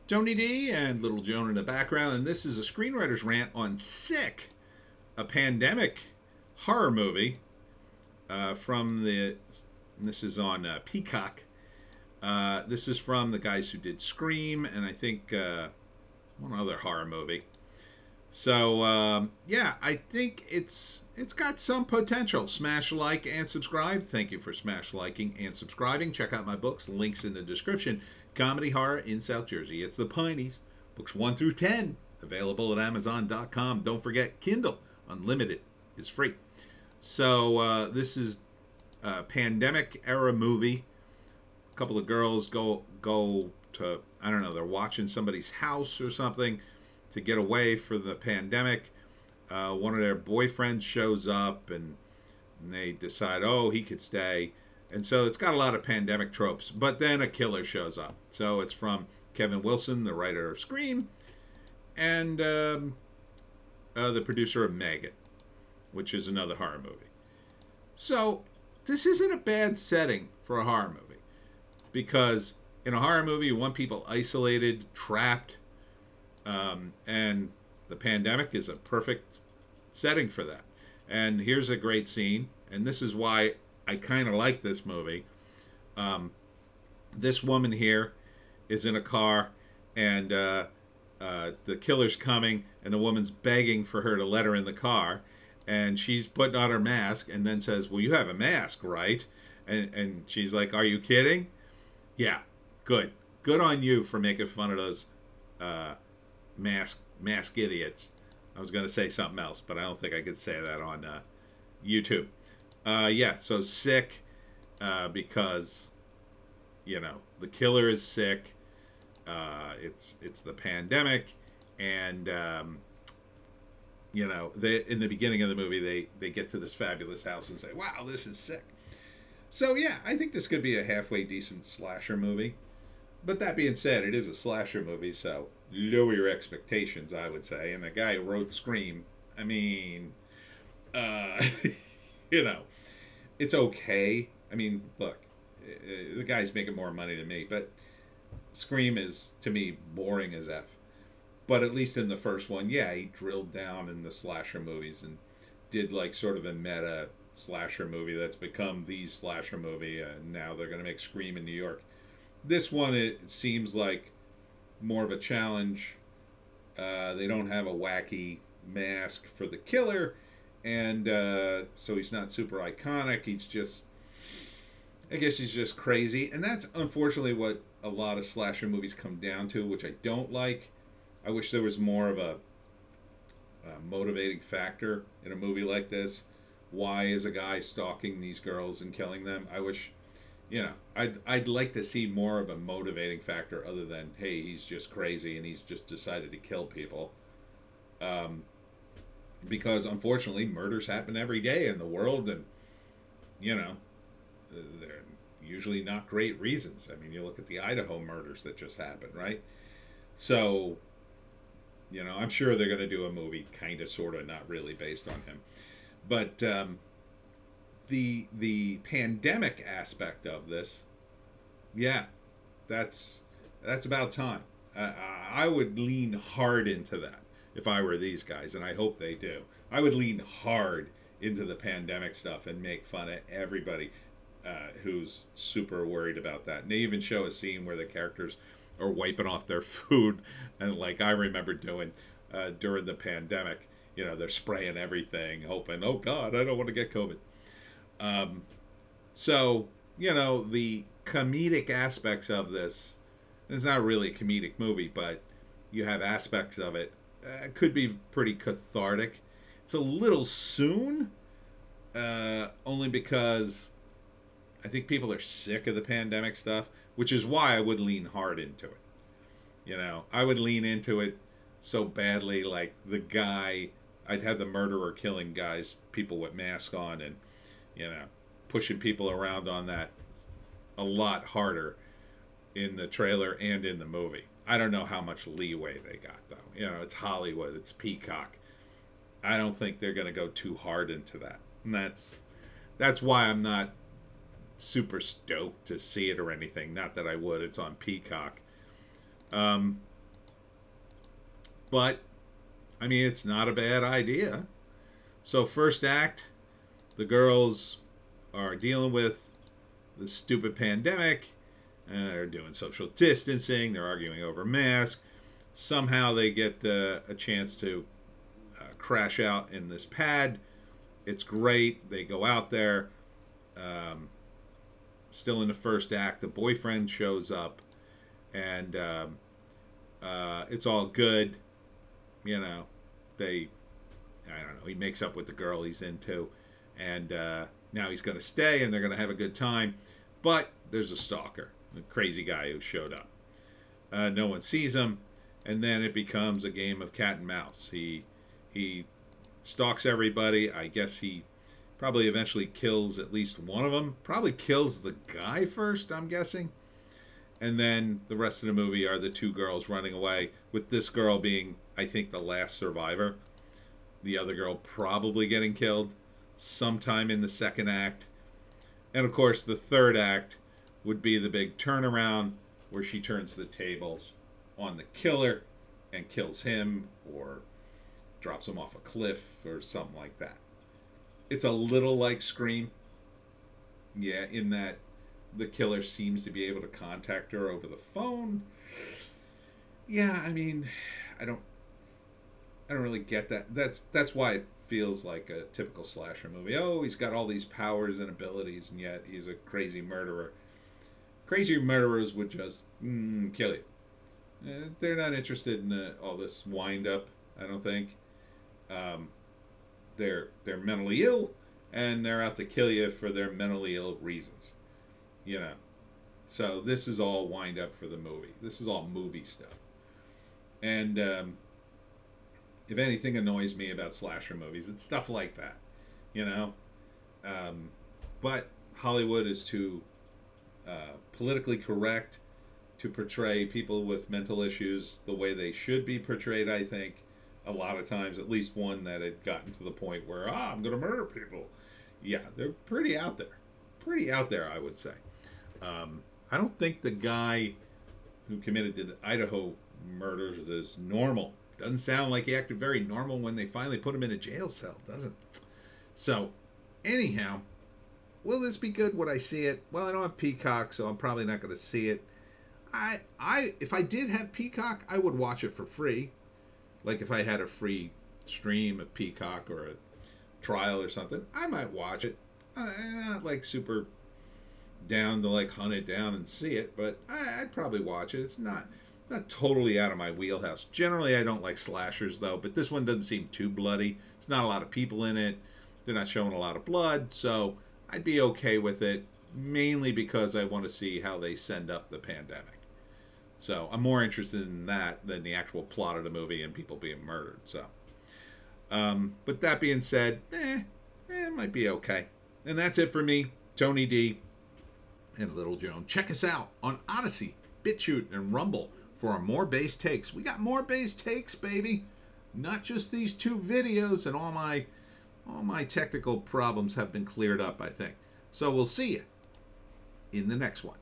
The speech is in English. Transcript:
Tony D and Little Joan in the background, and this is a screenwriter's rant on Sick, a pandemic horror movie from the. This is on Peacock. This is from the guys who did Scream and I think one other horror movie. So yeah, I think it's got some potential. Smash like and subscribe. Thank you for smash liking and subscribing. Check out my books. Links in the description. Comedy horror in South Jersey. It's the Pineys. Books 1 through 10 available at Amazon.com. Don't forget Kindle Unlimited is free. So this is a pandemic era movie. A couple of girls go to, I don't know, they're watching somebody's house or something to get away for the pandemic. One of their boyfriends shows up and they decide, oh, he could stay. And so it's got a lot of pandemic tropes. But then a killer shows up. So it's from Kevin Wilson, the writer of Scream, and the producer of Megan, which is another horror movie. So this isn't a bad setting for a horror movie. Because in a horror movie, you want people isolated, trapped, and the pandemic is a perfect setting for that. And here's a great scene, and this is why I kind of like this movie. This woman here is in a car, and the killer's coming, and the woman's begging for her to let her in the car, and she's putting on her mask, and then says, well, you have a mask, right? And she's like, are you kidding? Yeah, good. Good on you for making fun of those mask idiots. I was going to say something else, but I don't think I could say that on YouTube. Yeah, so Sick, because, you know, the killer is sick. It's the pandemic, and you know, in the beginning of the movie, they get to this fabulous house and say, wow, this is sick. So yeah, I think this could be a halfway decent slasher movie. But that being said, it is a slasher movie, so lower your expectations, I would say. And the guy who wrote Scream, I mean, you know, it's okay. I mean, look, the guy's making more money than me, but Scream is, to me, boring as F. But at least in the first one, yeah, he drilled down in the slasher movies and did like sort of a meta slasher movie that's become the slasher movie. And now they're going to make Scream in New York. This one, it seems like more of a challenge. They don't have a wacky mask for the killer, and so he's not super iconic. He's just, I guess he's just crazy. And that's unfortunately what a lot of slasher movies come down to, which I don't like. I wish there was more of a motivating factor in a movie like this. Why is a guy stalking these girls and killing them? I wish, you know, I'd like to see more of a motivating factor other than, hey, he's just crazy and he's just decided to kill people. Because unfortunately, murders happen every day in the world, and, you know, they're usually not great reasons. I mean, you look at the Idaho murders that just happened, right? So, you know, I'm sure they're going to do a movie kind of, sort of, not really based on him. But the pandemic aspect of this, yeah, that's about time. I would lean hard into that if I were these guys, and I hope they do. I would lean hard into the pandemic stuff and make fun of everybody who's super worried about that. And they even show a scene where the characters are wiping off their food, and like I remember doing during the pandemic, you know, they're spraying everything, hoping, oh God, I don't want to get COVID. So, you know, the comedic aspects of this, it's not really a comedic movie, but you have aspects of it. It could be pretty cathartic. It's a little soon, only because I think people are sick of the pandemic stuff, which is why I would lean hard into it. You know, I would lean into it so badly, like the guy, I'd have the murderer killing guys, people with masks on, and, you know, pushing people around on that a lot harder in the trailer and in the movie. I don't know how much leeway they got, though. You know, it's Hollywood, it's Peacock. I don't think they're going to go too hard into that. And that's why I'm not super stoked to see it or anything. Not that I would. It's on Peacock. But, I mean, it's not a bad idea. So first act, the girls are dealing with the stupid pandemic. They're doing social distancing. They're arguing over masks. Somehow they get a chance to crash out in this pad. It's great. They go out there. Still in the first act, the boyfriend shows up, and it's all good. You know, I don't know, he makes up with the girl he's into, and now he's going to stay, and they're going to have a good time. But there's a stalker, a crazy guy who showed up. No one sees him, and then it becomes a game of cat and mouse. He stalks everybody. I guess he probably eventually kills at least one of them. Probably kills the guy first, I'm guessing. And then the rest of the movie are the two girls running away, with this girl being, I think, the last survivor. The other girl probably getting killed sometime in the second act. And of course, the third act would be the big turnaround where she turns the tables on the killer and kills him, or drops him off a cliff or something like that. It's a little like Scream. Yeah, in that the killer seems to be able to contact her over the phone. Yeah, I mean, I don't really get that. That's why it feels like a typical slasher movie. Oh, he's got all these powers and abilities, and yet he's a crazy murderer. Crazy murderers would just kill you. They're not interested in all this wind-up, I don't think. They're mentally ill, and they're out to kill you for their mentally ill reasons. You know. So this is all wind-up for the movie. This is all movie stuff. And if anything annoys me about slasher movies, it's stuff like that. You know? But Hollywood is too politically correct to portray people with mental issues the way they should be portrayed, I think. A lot of times, at least one that had gotten to the point where, I'm going to murder people. Yeah, they're pretty out there. Pretty out there, I would say. I don't think the guy who committed the Idaho murders is normal. Doesn't sound like he acted very normal when they finally put him in a jail cell, does it? So, anyhow, will this be good? Would I see it? Well, I don't have Peacock, so I'm probably not going to see it. If I did have Peacock, I would watch it for free. Like if I had a free stream of Peacock or a trial or something, I might watch it. I'm not like super down to like hunt it down and see it, but I'd probably watch it. It's not totally out of my wheelhouse. Generally, I don't like slashers though, but this one doesn't seem too bloody. There's not a lot of people in it. They're not showing a lot of blood, so I'd be okay with it, mainly because I want to see how they send up the pandemic. So I'm more interested in that than the actual plot of the movie and people being murdered. So, but that being said, it might be okay. And that's it for me, Tony D and Little Joan. Check us out on Odysee, Bitchute, and Rumble for our more base takes. We got more base takes, baby. Not just these two videos, and all my technical problems have been cleared up, I think. So we'll see you in the next one.